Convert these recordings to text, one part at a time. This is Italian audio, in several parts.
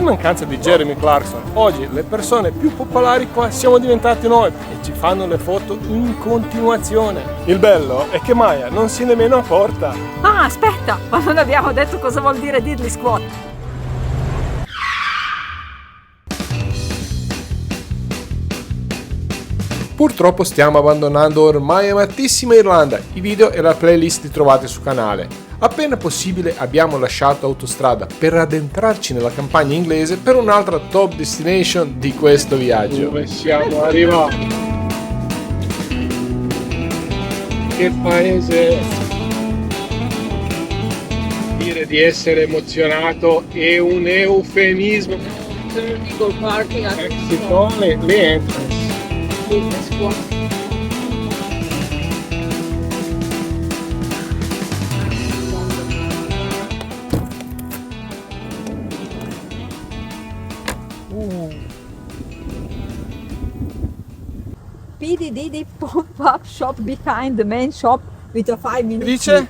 mancanza di Jeremy Clarkson, oggi le persone più popolari qua siamo diventati noi e ci fanno le foto in continuazione. Il bello è che Maya non si è nemmeno accorta. Ah, aspetta, ma non abbiamo detto cosa vuol dire diddly squat. Purtroppo stiamo abbandonando ormai amatissima Irlanda, i video e la playlist li trovate sul canale. Appena possibile abbiamo lasciato autostrada per addentrarci nella campagna inglese per un'altra top destination di questo viaggio. Dove siamo arrivati? Che paese è? Dire di essere emozionato è un eufemismo. Exit only, le entrance. PDD pop-up shop behind the main shop with a 5-minute Dice?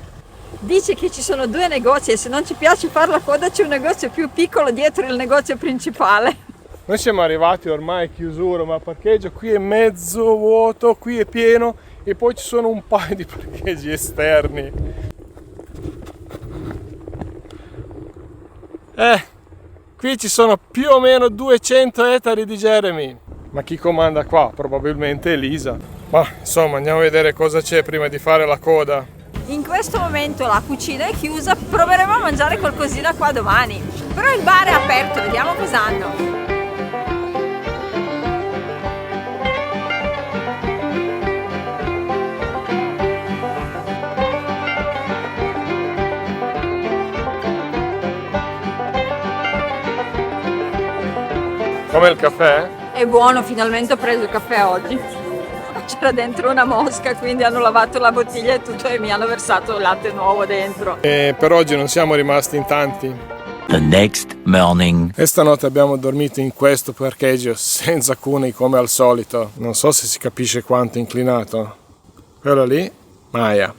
Dice che ci sono due negozi e se non ci piace fare la coda c'è un negozio più piccolo dietro il negozio principale. Noi siamo arrivati ormai a chiusura, ma il parcheggio qui è mezzo vuoto, qui è pieno e poi ci sono un paio di parcheggi esterni. Qui ci sono più o meno 200 ettari di Jeremy. Ma chi comanda qua? Probabilmente Elisa. Ma insomma, andiamo a vedere cosa c'è prima di fare la coda. In questo momento la cucina è chiusa, proveremo a mangiare qualcosina qua domani. Però il bar è aperto, vediamo cosa hanno. Come il caffè? È buono, finalmente ho preso il caffè oggi. C'era dentro una mosca, quindi hanno lavato la bottiglia e tutto e mi hanno versato il latte nuovo dentro. E per oggi non siamo rimasti in tanti. The next morning. E stanotte abbiamo dormito in questo parcheggio senza cunei come al solito. Non so se si capisce quanto è inclinato. Quello lì, Maya.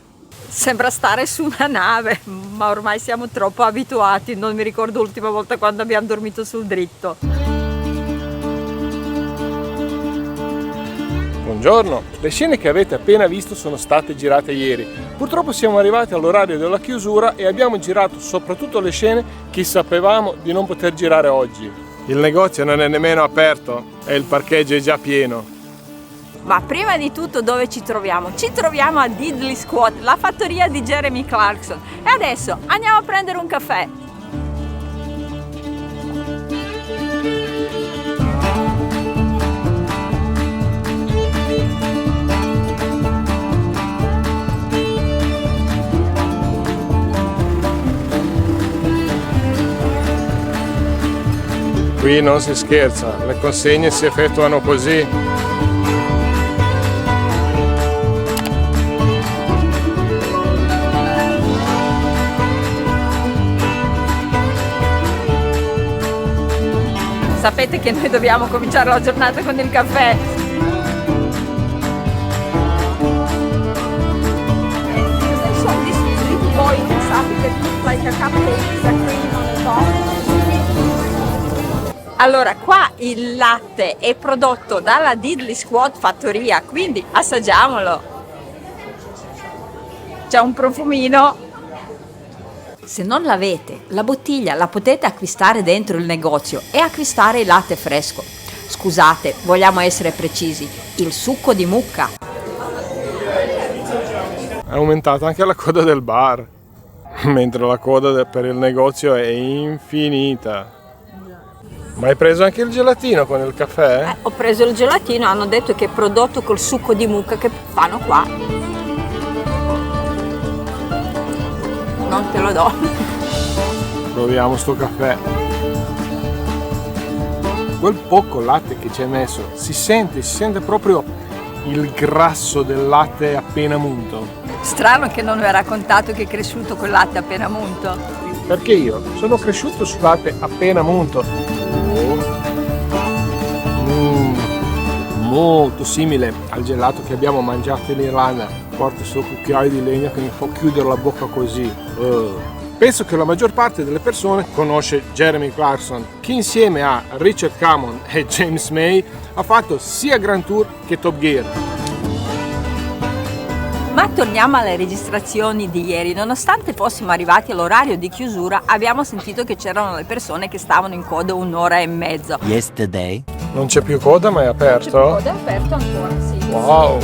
Sembra stare su una nave, ma ormai siamo troppo abituati. Non mi ricordo l'ultima volta quando abbiamo dormito sul dritto. Buongiorno, le scene che avete appena visto sono state girate ieri. Purtroppo siamo arrivati all'orario della chiusura e abbiamo girato soprattutto le scene che sapevamo di non poter girare oggi. Il negozio non è nemmeno aperto e il parcheggio è già pieno. Ma prima di tutto dove ci troviamo? Ci troviamo a Diddly Squat, la fattoria di Jeremy Clarkson. E adesso andiamo a prendere un caffè. Qui non si scherza, le consegne si effettuano così. Sapete che noi dobbiamo cominciare la giornata con il caffè. I soldi sui poi pensate che like a cupcake, a cream on the top. Allora, qua il latte è prodotto dalla Diddly Squat fattoria, quindi assaggiamolo. C'è un profumino. Se non l'avete, la bottiglia la potete acquistare dentro il negozio e acquistare il latte fresco. Scusate, vogliamo essere precisi, il succo di mucca. È aumentata anche la coda del bar, mentre la coda per il negozio è infinita. Ma hai preso anche il gelatino con il caffè? Ho preso il gelatino, hanno detto che è prodotto col succo di mucca che fanno qua. Non te lo do. Proviamo sto caffè. Quel poco latte che ci hai messo, si sente proprio il grasso del latte appena munto. Strano che non mi ha raccontato che è cresciuto col latte appena munto. Perché io sono cresciuto sul latte appena munto. Molto simile al gelato che abbiamo mangiato in Irlanda. Porta sto cucchiaio di legno che mi fa chiudere la bocca così. Penso che la maggior parte delle persone conosce Jeremy Clarkson, che insieme a Richard Cameron e James May ha fatto sia Grand Tour che Top Gear. Ma torniamo alle registrazioni di ieri. Nonostante fossimo arrivati all'orario di chiusura, abbiamo sentito che c'erano le persone che stavano in coda un'ora e mezzo. Yesterday. Non c'è più coda, ma è aperto? Coda è aperto ancora, sì. Wow!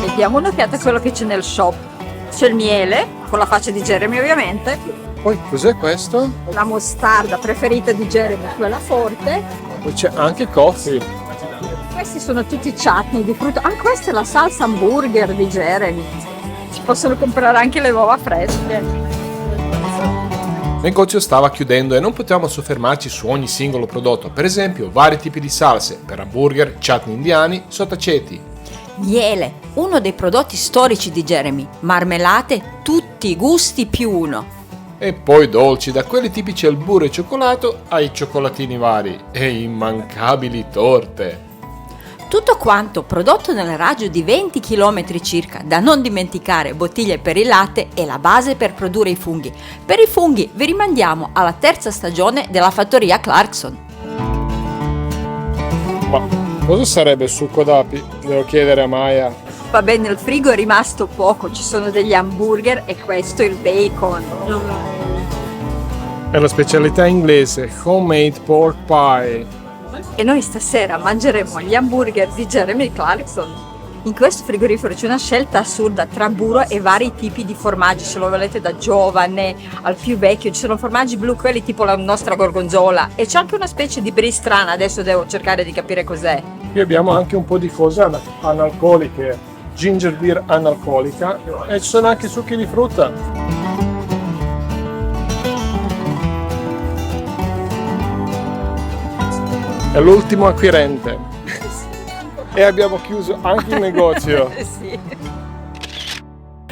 E diamo un'occhiata a quello che c'è nel shop. C'è il miele, con la faccia di Jeremy ovviamente, Poi cos'è questo? la mostarda preferita di Jeremy, quella forte. Poi c'è anche coffee. Questi sono tutti chutney di frutta. Ah, questa è la salsa hamburger di Jeremy. Si possono comprare anche le uova fresche. Il negozio stava chiudendo e non potevamo soffermarci su ogni singolo prodotto, per esempio vari tipi di salse per hamburger, chutney indiani, sottaceti. Miele, uno dei prodotti storici di Jeremy. Marmellate, tutti i gusti più uno. E poi dolci, da quelli tipici al burro e cioccolato ai cioccolatini vari e immancabili torte. Tutto quanto prodotto nel raggio di 20 km circa, da non dimenticare bottiglie per il latte e la base per produrre i funghi. Per i funghi vi rimandiamo alla terza stagione della fattoria Clarkson. Ma cosa sarebbe il succo d'api? Devo chiedere a Maya. Vabbè, nel frigo è rimasto poco, ci sono degli hamburger e questo il bacon. È la specialità inglese, homemade pork pie. E noi stasera mangeremo gli hamburger di Jeremy Clarkson. In questo frigorifero c'è una scelta assurda tra burro e vari tipi di formaggi, se lo volete da giovane al più vecchio. Ci sono formaggi blu, quelli tipo la nostra gorgonzola, e c'è anche una specie di brie strana, adesso devo cercare di capire cos'è. Qui abbiamo anche un po' di cose analcoliche, ginger beer analcolica, e ci sono anche succhi di frutta. È l'ultimo acquirente. E abbiamo chiuso anche il negozio. Sì.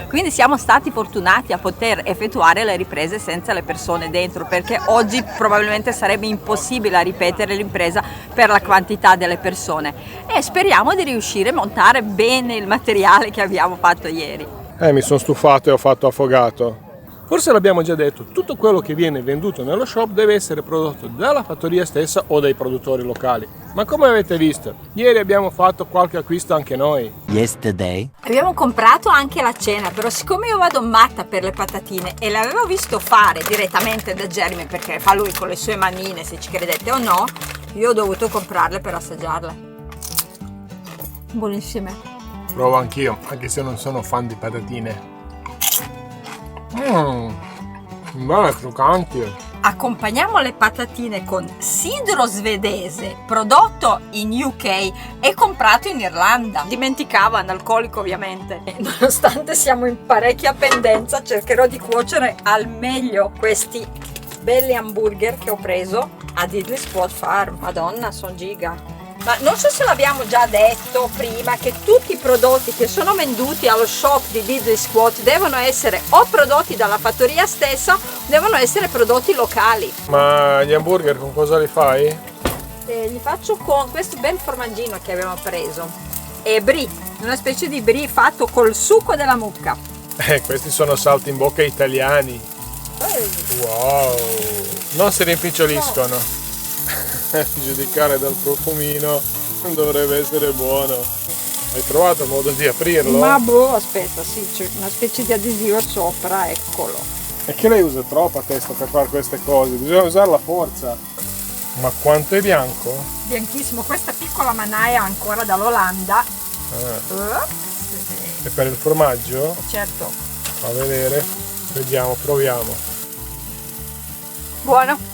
Quindi siamo stati fortunati a poter effettuare le riprese senza le persone dentro, perché oggi probabilmente sarebbe impossibile ripetere l'impresa per la quantità delle persone, e speriamo di riuscire a montare bene il materiale che abbiamo fatto ieri. Mi sono stufato e ho fatto affogato. Forse l'abbiamo già detto, tutto quello che viene venduto nello shop deve essere prodotto dalla fattoria stessa o dai produttori locali. Ma come avete visto, ieri abbiamo fatto qualche acquisto anche noi. Yesterday. Abbiamo comprato anche la cena, però siccome io vado matta per le patatine e l'avevo visto fare direttamente da Jeremy, perché fa lui con le sue manine, se ci credete o no, io ho dovuto comprarle per assaggiarle. Buonissime. Provo anch'io, anche se non sono fan di patatine. Belle croccanti. Accompagniamo le patatine con sidro svedese, prodotto in UK e comprato in Irlanda. Dimenticavo, analcolico ovviamente. E nonostante siamo in parecchia pendenza, cercherò di cuocere al meglio questi belli hamburger che ho preso a Diddley Squad Farm. Madonna, sono giga. Ma non so se l'abbiamo già detto prima, che tutti i prodotti che sono venduti allo shop di Diddley Squad devono essere o prodotti dalla fattoria stessa, o devono essere prodotti locali. Ma gli hamburger con cosa li fai? Li faccio con questo bel formaggino che abbiamo preso, e brie, una specie di brie fatto col succo della mucca. Questi sono salti in bocca italiani. Wow, non si rimpiccioliscono. Giudicare dal profumino dovrebbe essere buono. Hai trovato modo di aprirlo? Ma boh, aspetta, sì, c'è una specie di adesivo sopra, eccolo. È che lei usa troppa testa per fare queste cose, bisogna usare la forza. Ma quanto è bianco? Bianchissimo, questa piccola mannaia ancora dall'Olanda. E per il formaggio? Certo. Fa vedere, vediamo, proviamo. Buono.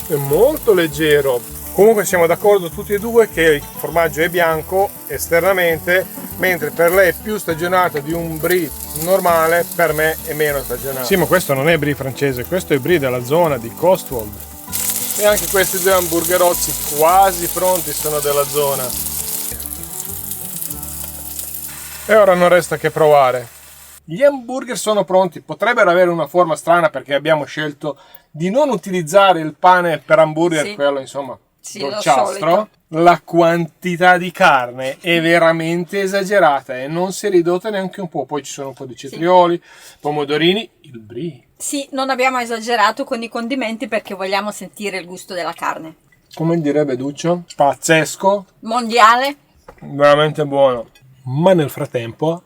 È molto leggero. Comunque siamo d'accordo tutti e due che il formaggio è bianco esternamente, mentre per lei è più stagionato di un brie normale, per me è meno stagionato. Sì, ma questo non è brie francese, questo è brie della zona di Cotswold. E anche questi due hamburgerozzi quasi pronti sono della zona. E ora non resta che provare. Gli hamburger sono pronti, potrebbero avere una forma strana perché abbiamo scelto di non utilizzare il pane per hamburger, sì. Quello insomma Sì, lo dolciastro, solito. la quantità di carne è veramente esagerata e non si è ridotta neanche un po'. Poi ci sono un po' di cetrioli, pomodorini, il brie. Sì, non abbiamo esagerato con i condimenti perché vogliamo sentire il gusto della carne. Come direbbe Duccio, pazzesco, Mondiale. veramente buono. Ma nel frattempo,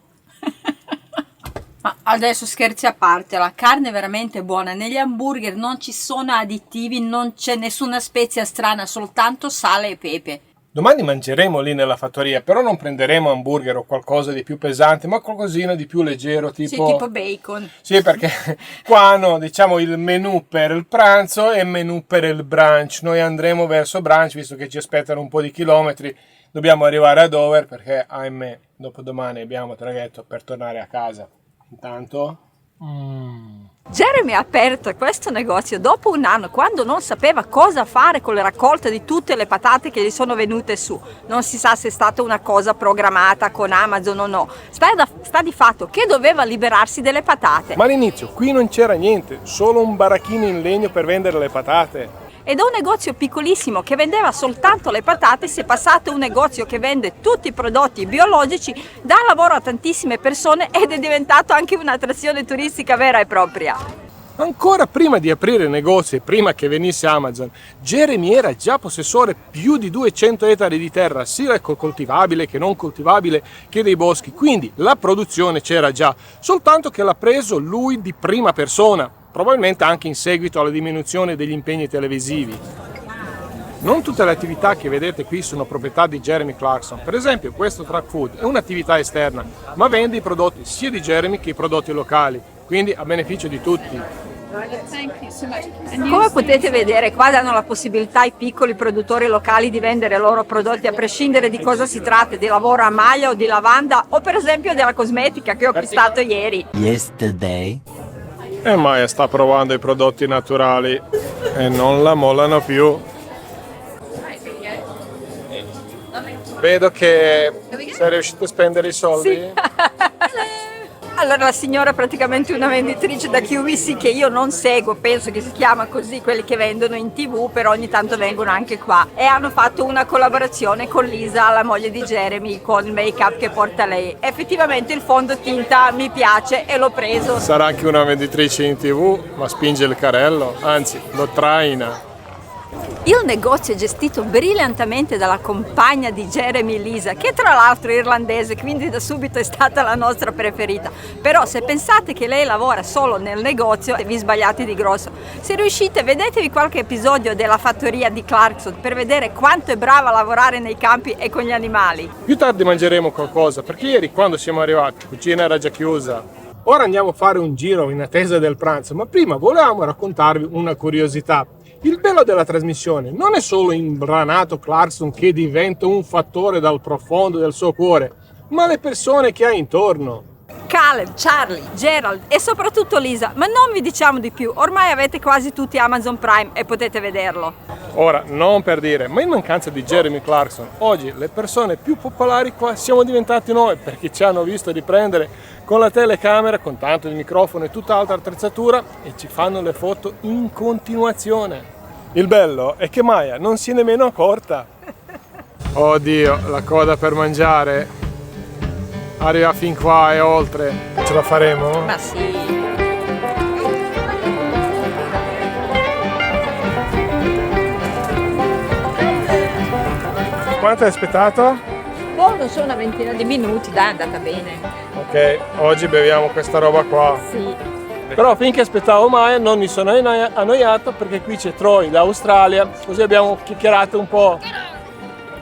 Ma adesso scherzi a parte, la carne è veramente buona. Negli hamburger non ci sono additivi, non c'è nessuna spezia strana, soltanto sale e pepe. domani mangeremo lì nella fattoria, però non prenderemo hamburger o qualcosa di più pesante, ma qualcosina di più leggero, Sì, tipo bacon. Sì, perché qua hanno, diciamo, il menù per il pranzo e il menù per il brunch. Noi andremo verso brunch, visto che ci aspettano un po' di chilometri. Dobbiamo arrivare a Dover perché, ahimè, dopodomani abbiamo traghetto per tornare a casa. Intanto... Jeremy ha aperto questo negozio dopo un anno, quando non sapeva cosa fare con le raccolte di tutte le patate che gli sono venute su. Non si sa se è stata una cosa programmata con Amazon o no. Sta di fatto che doveva liberarsi delle patate. Ma all'inizio qui non c'era niente, solo un baracchino in legno per vendere le patate. E da un negozio piccolissimo che vendeva soltanto le patate si è passato a un negozio che vende tutti i prodotti biologici, dà lavoro a tantissime persone ed è diventato anche un'attrazione turistica vera e propria. Ancora prima di aprire il negozio e prima che venisse Amazon, Jeremy era già possessore più di 200 ettari di terra, sia coltivabile che non coltivabile, che dei boschi, quindi la produzione c'era già, soltanto che l'ha preso lui di prima persona, probabilmente anche in seguito alla diminuzione degli impegni televisivi. Non tutte le attività che vedete qui sono proprietà di Jeremy Clarkson. Per esempio, questo Truck Food è un'attività esterna, ma vende i prodotti sia di Jeremy che i prodotti locali, quindi a beneficio di tutti. Come potete vedere, qua danno la possibilità ai piccoli produttori locali di vendere i loro prodotti a prescindere di cosa si tratti, di lavoro a maglia o di lavanda o per esempio della cosmetica che ho acquistato ieri. Yesterday. E Maya sta provando i prodotti naturali e non la mollano più. Vedo che sei riuscito a spendere i soldi. Sì. Allora la signora è praticamente una venditrice da QVC che io non seguo, penso che si chiama così, quelli che vendono in TV, però ogni tanto vengono anche qua e hanno fatto una collaborazione con Lisa, la moglie di Jeremy, con il make up che porta lei. Effettivamente il fondotinta mi piace e l'ho preso. Sarà anche una venditrice in TV, ma spinge il carrello, anzi lo traina. Il negozio è gestito brillantemente dalla compagna di Jeremy, Lisa, che tra l'altro è irlandese, quindi da subito è stata la nostra preferita. Però se pensate che lei lavora solo nel negozio, vi sbagliate di grosso. Se riuscite, vedetevi qualche episodio della fattoria di Clarkson per vedere quanto è brava a lavorare nei campi e con gli animali. Più tardi mangeremo qualcosa, perché ieri quando siamo arrivati la cucina era già chiusa. Ora andiamo a fare un giro in attesa del pranzo, ma prima volevamo raccontarvi una curiosità. Il bello della trasmissione non è solo imbranato Clarkson che diventa un fattore dal profondo del suo cuore, ma le persone che ha intorno. Caleb, Charlie, Gerald e soprattutto Lisa, ma non vi diciamo di più, ormai avete quasi tutti Amazon Prime e potete vederlo. Ora, non per dire, ma in mancanza di Jeremy Clarkson, oggi le persone più popolari qua siamo diventati noi, perché ci hanno visto riprendere con la telecamera, con tanto di microfono e tutta altra attrezzatura e ci fanno le foto in continuazione. Il bello è che Maya non si è nemmeno accorta. Oddio, la coda per mangiare arriva fin qua e oltre. Ce la faremo? Ma sì. Quanto hai aspettato? Oh, non so, una ventina di minuti, dai, è andata bene. Ok, oggi beviamo questa roba qua. Sì. Però finché aspettavo Maya non mi sono annoiato perché qui c'è Troy da Australia, così abbiamo chiacchierato un po'.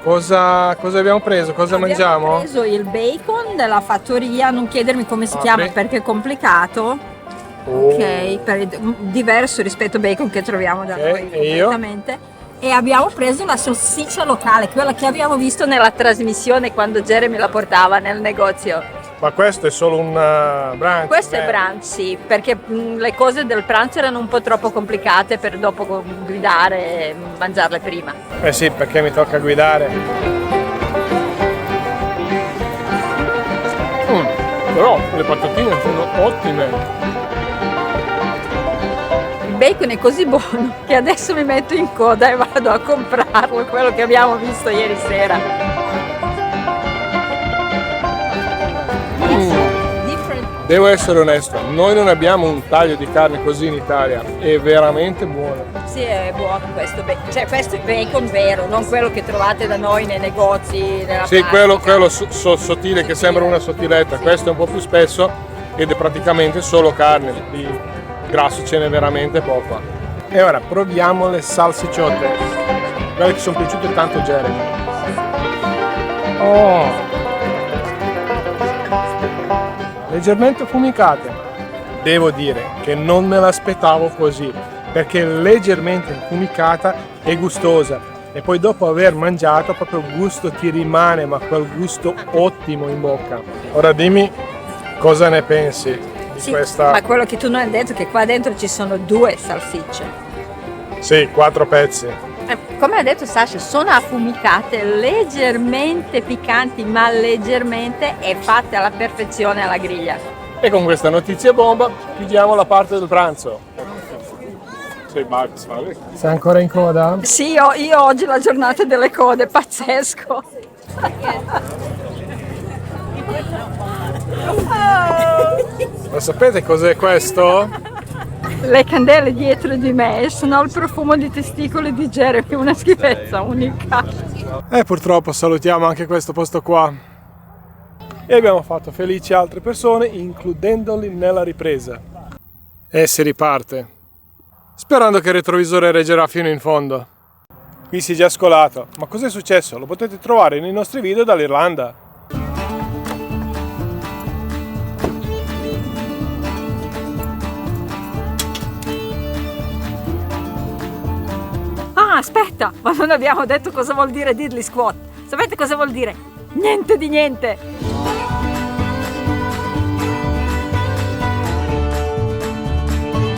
Cosa abbiamo preso? Cosa mangiamo? Abbiamo preso il bacon della fattoria, non chiedermi come si chiama perché è complicato. Ok, diverso rispetto al bacon che troviamo da noi completamente. E abbiamo preso la salsiccia locale, quella che abbiamo visto nella trasmissione quando Jeremy la portava nel negozio. Ma questo è solo un brunch? Questo è brunch, sì, perché le cose del pranzo erano un po' troppo complicate per dopo guidare e mangiarle prima. Eh sì, perché mi tocca guidare. Però le patatine sono ottime. bacon è così buono che adesso mi metto in coda e vado a comprarlo, quello che abbiamo visto ieri sera. Devo essere onesto, noi non abbiamo un taglio di carne così in Italia, è veramente buono. Sì, è buono questo, questo è bacon vero, non quello che trovate da noi nei negozi, nella Sì, plastica. quello sottile che sembra una sottiletta, questo è un po' più spesso ed è praticamente solo carne, di grasso ce n'è veramente poco. E ora proviamo le salsicciotte, quelle che sono piaciute tanto a Jeremy. Oh! Leggermente affumicate. Devo dire che non me l'aspettavo così, perché leggermente affumicata e gustosa. E poi dopo aver mangiato proprio il gusto ti rimane, ma quel gusto ottimo in bocca. Ora dimmi cosa ne pensi di Sì, questa... ma quello che tu non hai detto è che qua dentro ci sono 2 salsicce. Sì, 4 pezzi. Come ha detto Sasha, sono affumicate, leggermente piccanti, ma leggermente, e fatte alla perfezione alla griglia. E con questa notizia bomba chiudiamo la parte del pranzo. Sei ancora in coda? Sì, io oggi la giornata delle code, pazzesco. Ma sapete cos'è questo? Le candele dietro di me sono al profumo di testicoli di Jeremy, una schifezza unica. E purtroppo salutiamo anche questo posto qua. E abbiamo fatto felici altre persone, includendoli nella ripresa. E si riparte. Sperando che il retrovisore reggerà fino in fondo. Qui si è già scolato. Ma cos'è successo? Lo potete trovare nei nostri video dall'Irlanda. Ah, aspetta, ma non abbiamo detto cosa vuol dire diddly squat. Sapete cosa vuol dire? Niente di niente.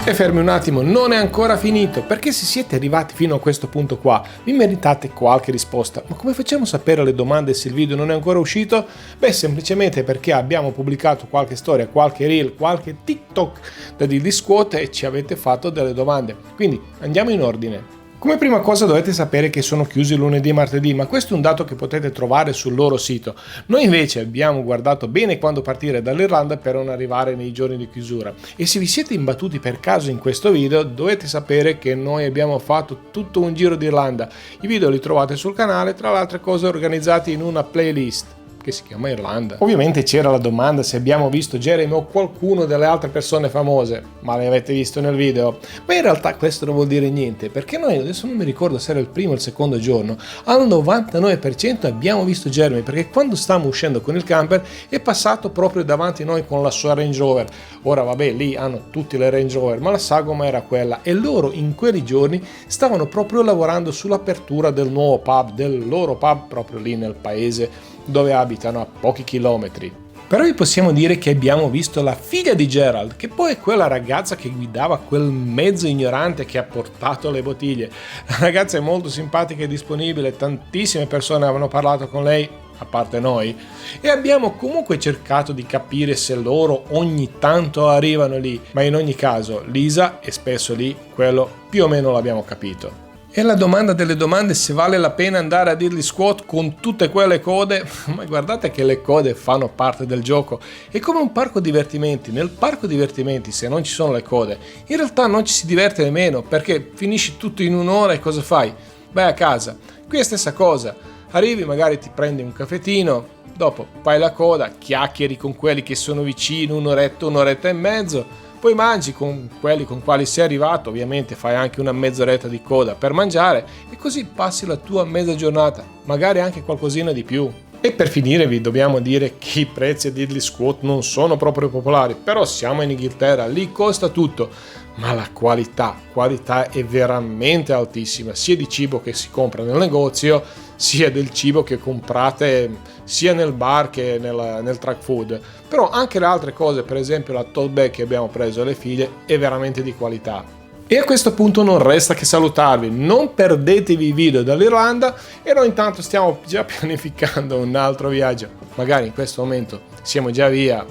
E fermi un attimo, non è ancora finito, perché se siete arrivati fino a questo punto qua, vi meritate qualche risposta. Ma come facciamo a sapere le domande se il video non è ancora uscito? Beh, semplicemente perché abbiamo pubblicato qualche storia, qualche reel, qualche TikTok da Diddly Squat e ci avete fatto delle domande. Quindi andiamo in ordine. Come prima cosa dovete sapere che sono chiusi lunedì e martedì, ma questo è un dato che potete trovare sul loro sito. Noi invece abbiamo guardato bene quando partire dall'Irlanda per non arrivare nei giorni di chiusura. E se vi siete imbattuti per caso in questo video, dovete sapere che noi abbiamo fatto tutto un giro d'Irlanda. I video li trovate sul canale, tra le altre cose organizzati in una playlist che si chiama Irlanda. Ovviamente c'era la domanda se abbiamo visto Jeremy o qualcuno delle altre persone famose, ma le avete visto nel video. Ma in realtà questo non vuol dire niente, perché noi adesso non mi ricordo se era il primo o il secondo giorno, al 99% abbiamo visto Jeremy, perché quando stavamo uscendo con il camper è passato proprio davanti a noi con la sua Range Rover. Ora vabbè, lì hanno tutti le Range Rover, ma la sagoma era quella, e loro in quei giorni stavano proprio lavorando sull'apertura del nuovo pub, del loro pub proprio lì nel paese dove abitano a pochi chilometri. Però vi possiamo dire che abbiamo visto la figlia di Gerald, che poi è quella ragazza che guidava quel mezzo ignorante che ha portato le bottiglie. La ragazza è molto simpatica e disponibile, tantissime persone avevano parlato con lei, a parte noi, e abbiamo comunque cercato di capire se loro ogni tanto arrivano lì, ma in ogni caso Lisa è spesso lì, quello più o meno l'abbiamo capito. E la domanda delle domande, se vale la pena andare a Diddly Squat con tutte quelle code, ma guardate che le code fanno parte del gioco, è come un parco divertimenti. Nel parco divertimenti, se non ci sono le code, in realtà non ci si diverte nemmeno, perché finisci tutto in un'ora e cosa fai? Vai a casa. Qui è la stessa cosa, arrivi, magari ti prendi un caffettino, dopo fai la coda, chiacchieri con quelli che sono vicino, un'oretta e mezzo, poi mangi con quelli con quali sei arrivato, ovviamente fai anche una mezz'oretta di coda per mangiare e così passi la tua mezza giornata, magari anche qualcosina di più. E per finire vi dobbiamo dire che i prezzi a Diddly Squat non sono proprio popolari, però siamo in Inghilterra, lì costa tutto, ma la qualità è veramente altissima, sia di cibo che si compra nel negozio, sia del cibo che comprate sia nel bar che nel truck food. Però anche le altre cose, per esempio la tote bag che abbiamo preso alle figlie, è veramente di qualità. E a questo punto non resta che salutarvi, non perdetevi i video dall'Irlanda e noi intanto stiamo già pianificando un altro viaggio, magari in questo momento siamo già via.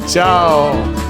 Ciao!